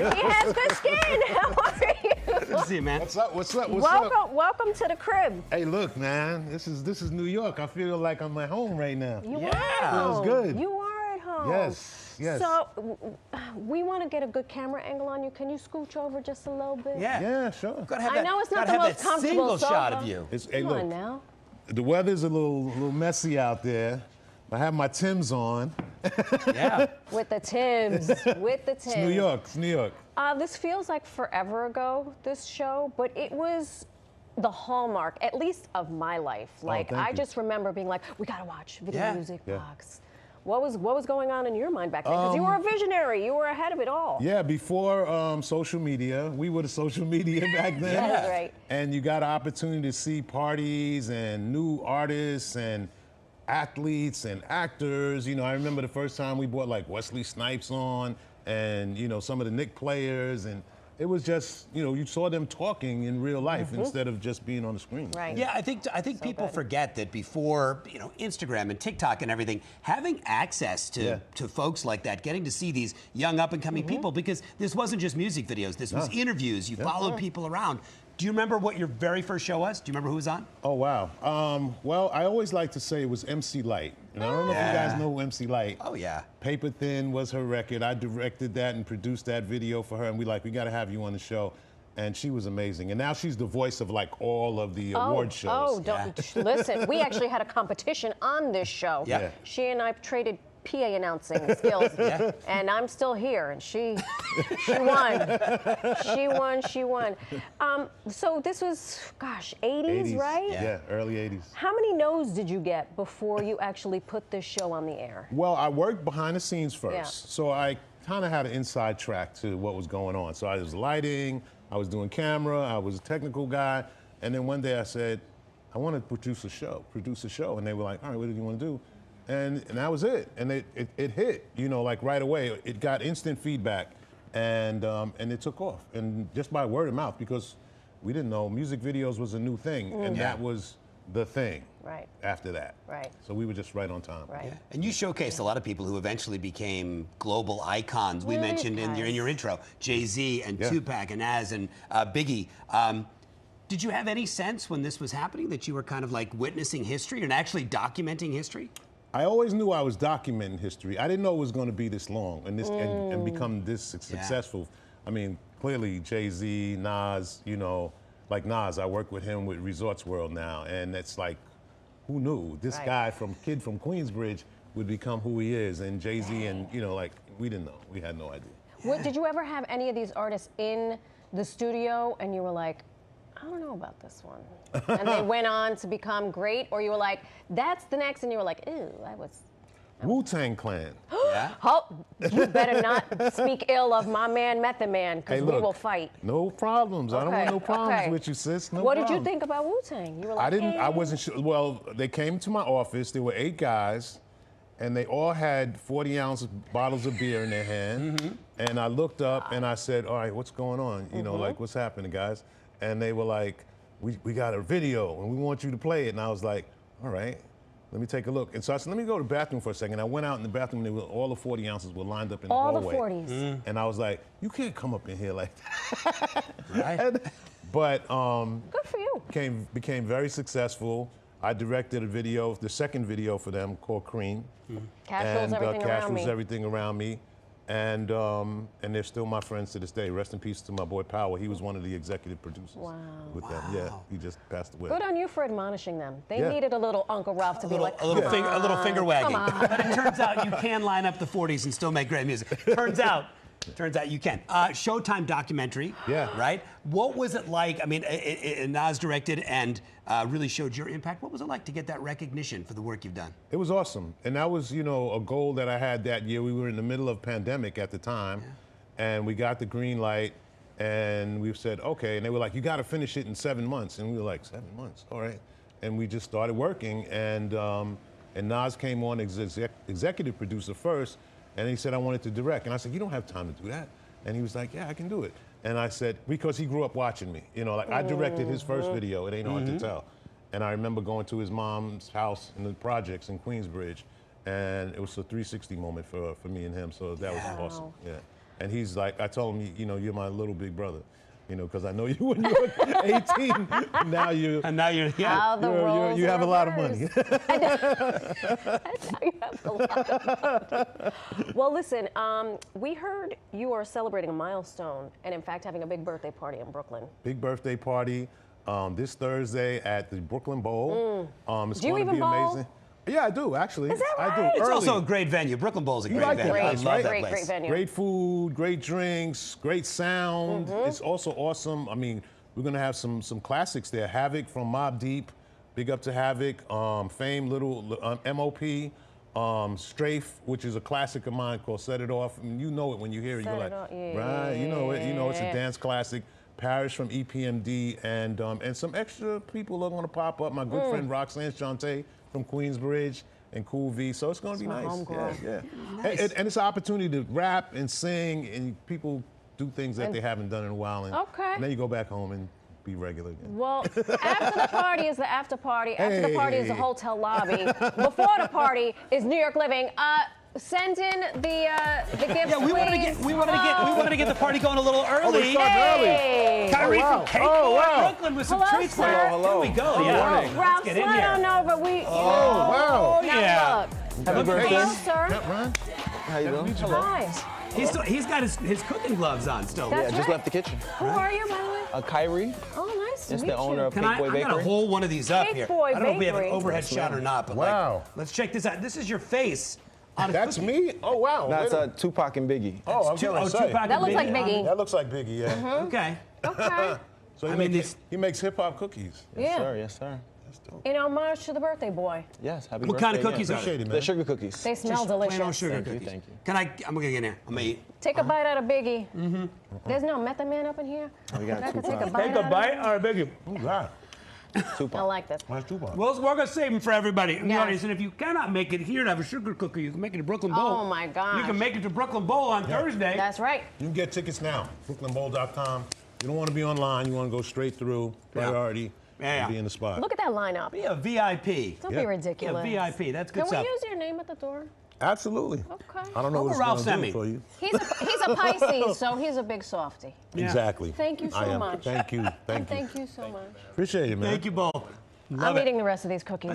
He has good skin. How are you? Good to see you, man. What's up? What's up? What's welcome, up? welcome to the crib. Hey, look, man. This is New York. I feel like I'm at home right now. You are at Feels home. good. You are at home. Yes, yes. So we want to get a good camera angle on you. Can you scooch over just a little bit? Yeah. Yeah, sure. Gotta have I that, know it's not gotta the have most that comfortable single shot sofa. of you. Hey, Come look. on now. The weather's a little messy out there. I have my Timbs on. Yeah. With the Timbs. With the Timbs. It's New York. It's New York. This feels like forever ago, this show, but it was the hallmark, at least of my life. Like, thank I you. just remember being like, we gotta watch Video Yeah. Music Yeah. Box. What was going on in your mind back then? Because you were a visionary, you were ahead of it all. Yeah, before social media, we were the social media back then. That's right. And you got an opportunity to see parties and new artists and athletes and actors. You know, I remember the first time we brought like Wesley Snipes on and, you know, some of the Knicks players, and it was just, you know, you saw them talking in real life instead of just being on the screen. Right. Yeah, I think people good. forget that before, you know, Instagram and TikTok and everything, having access to folks like that, getting to see these young up and coming people, because this wasn't just music videos, this was interviews. You followed people around. Do you remember what your very first show was? Do you remember who was on? Oh, wow. Well, I always like to say it was MC Light. And I don't know if you guys know who MC Light. Oh, yeah. Paper Thin was her record. I directed that and produced that video for her. And we got to have you on the show. And she was amazing. And now she's the voice of like all of the award shows. Oh, don't listen. We actually had a competition on this show. Yeah. She and I traded PA announcing skills, and I'm still here. And she won. She won. So this was, gosh, 80s, right? Yeah, early 80s. How many no's did you get before you actually put this show on the air? Well, I worked behind the scenes first. Yeah. So I kind of had an inside track to what was going on. So I was lighting, I was doing camera, I was a technical guy. And then one day I said, I want to produce a show. And they were like, all right, what do you want to do? And that was it. And it hit, you know, like right away. It got instant feedback, and it took off. And just by word of mouth, because we didn't know music videos was a new thing, and that was the thing. Right. After that. Right. So we were just right on time. Right. Yeah. And you showcased a lot of people who eventually became global icons. We mentioned in your intro, Jay-Z and Tupac and Nas and Biggie. Did you have any sense when this was happening that you were kind of like witnessing history and actually documenting history? I always knew I was documenting history. I didn't know it was going to be this long and and become this successful. I mean, clearly Jay-Z, Nas, you know, like Nas, I work with him with Resorts World now, and it's like, who knew? This guy kid from Queensbridge would become who he is, and Jay-Z, and you know, like, we didn't know. We had no idea. Did you ever have any of these artists in the studio and you were like, I don't know about this one, and they went on to become great, or you were like, that's the next, and you were like, ew, I was. Wu-Tang Clan. Yeah. Oh, you better not speak ill of my man Method Man, because we will fight. No problems. I don't want no problems with you, sis. No problem. What did you think about Wu-Tang? You were like, I wasn't sure. Well, they came to my office. There were 8 guys, and they all had 40-ounce bottles of beer in their hand. And I looked up and I said, all right, what's going on? You know, like, what's happening, guys? And they were like, we got a video and we want you to play it. And I was like, all right, let me take a look. And so I said, let me go to the bathroom for a second. I went out in the bathroom and all the 40 ounces were lined up in the hallway. All the 40s. And I was like, you can't come up in here like that. Right. But good for you. Became very successful. I directed a video, the second video for them called Cream. Cash rules everything Cash around rules me. everything around me. And they're still my friends to this day. Rest in peace to my boy Power. He was one of the executive producers with them. Yeah, he just passed away. Good on you for admonishing them. They needed a little Uncle Ralph to be like, a little finger wagging. But it turns out you can line up the 40s and still make great music. Turns out you can. Showtime documentary. Yeah. Right? What was it like? I mean, Nas directed and really showed your impact. What was it like to get that recognition for the work you've done? It was awesome. And that was, you know, a goal that I had that year. We were in the middle of pandemic at the time. And we got the green light. And we said, okay. And they were like, you got to finish it in 7 months. And we were like, 7 months? All right. And we just started working. And Nas came on as executive producer first. And he said, I wanted to direct. And I said, you don't have time to do that. And he was like, yeah, I can do it. And I said, because he grew up watching me. You know, like I directed his first video, It Ain't Hard to Tell. And I remember going to his mom's house in the projects in Queensbridge. And it was a 360 moment for me and him. So that was awesome. Yeah. And he's like, I told him, you know, you're my little big brother. You know, because I know you when you were 18. Now you you have a lot of money. That's how you have a lot of money. Well, listen, we heard you are celebrating a milestone and, in fact, having a big birthday party in Brooklyn. Big birthday party this Thursday at the Brooklyn Bowl. It's Do you going to be even bowl? amazing. Yeah, I do, actually. Is that right? I do. It's Early. also a great venue. Brooklyn Bowl's a great like venue. that I place, love right? that place. Great venue. Great food, great drinks, great sound. It's also awesome. I mean, we're gonna have some classics there. Havoc from Mobb Deep, big up to Havoc. Fame, MOP, Strafe, which is a classic of mine called Set It Off. I mean, you know it when you hear it. You're like, right, you know it. You know it's a dance classic. Parish from EPMD, and some extra people are gonna pop up. My good friend Roxanne Shante from Queensbridge. And Cool V, so it's going to be nice. Yeah. Nice. And it's an opportunity to rap and sing, and people do things that they haven't done in a while. And then you go back home and be regular again. Well, after the party is the after party. After the party is the hotel lobby. Before the party is New York Living. Send in the gifts. Yeah, we wanted to get the party going a little early. Oh, we're starting early. Kyrie from Cape Boy, Brooklyn with some Hello, treats for sir. you. Hello. Here we go. Good morning. Ralph, get in slide here. on over. wow. Oh, yeah. Happy birthday. Hello, sir. Yep, Ron. How you doing? Hi. He's got his cooking gloves on still. That's Yeah, just right. left the kitchen. Who are you, by the way? Kyrie, Oh, nice to is meet the you. owner of Can Cake I? Boy I'm gonna Bakery. hold one of these up Cake here. Boy I don't know if we have an Bakery. overhead shot or not, but Wow. like, let's check this out. This is your face on a That's cookie. me? Oh, wow. That's Tupac and Biggie. Oh, I was going to say. Tupac That looks like and Biggie. That looks like Biggie, yeah. Okay. Okay. So I mean, he makes hip-hop cookies. Yeah. Sir, yes, sir. In homage to the birthday boy. Yes, happy What birthday. kind of cookies again. are Appreciate it, The man. sugar cookies. They smell Just plain old delicious. sugar Thank you, cookies. thank you. I'm gonna get in there. I'm gonna eat. Take a bite out of Biggie. There's no Method Man up in here. We got I could Tupac. take a bite. Out of or a biggie. Oh, God. I Tupac. like this. Nice Tupac. Well, we're gonna save them for everybody in the Yes. audience. And if you cannot make it here to have a sugar cookie, you can make it to Brooklyn Bowl. Oh my gosh. You can make it to Brooklyn Bowl on Thursday. That's right. You can get tickets now, brooklynbowl.com. You don't want to be online. You want to go straight through, priority, Yeah. and be in the spot. Look at that lineup. Be a VIP. Don't Yeah. be ridiculous. Yeah, VIP. That's good Can stuff. we use your name at the door? Absolutely. Okay. I don't know What what it's will Ralph going to send do me? for you. He's a Pisces, so he's a big softie. Yeah. Exactly. Thank you so I am. much. Thank you. And Thank you. thank you so much. Appreciate it, man. Thank you both. Love I'm it. eating the rest of these cookies.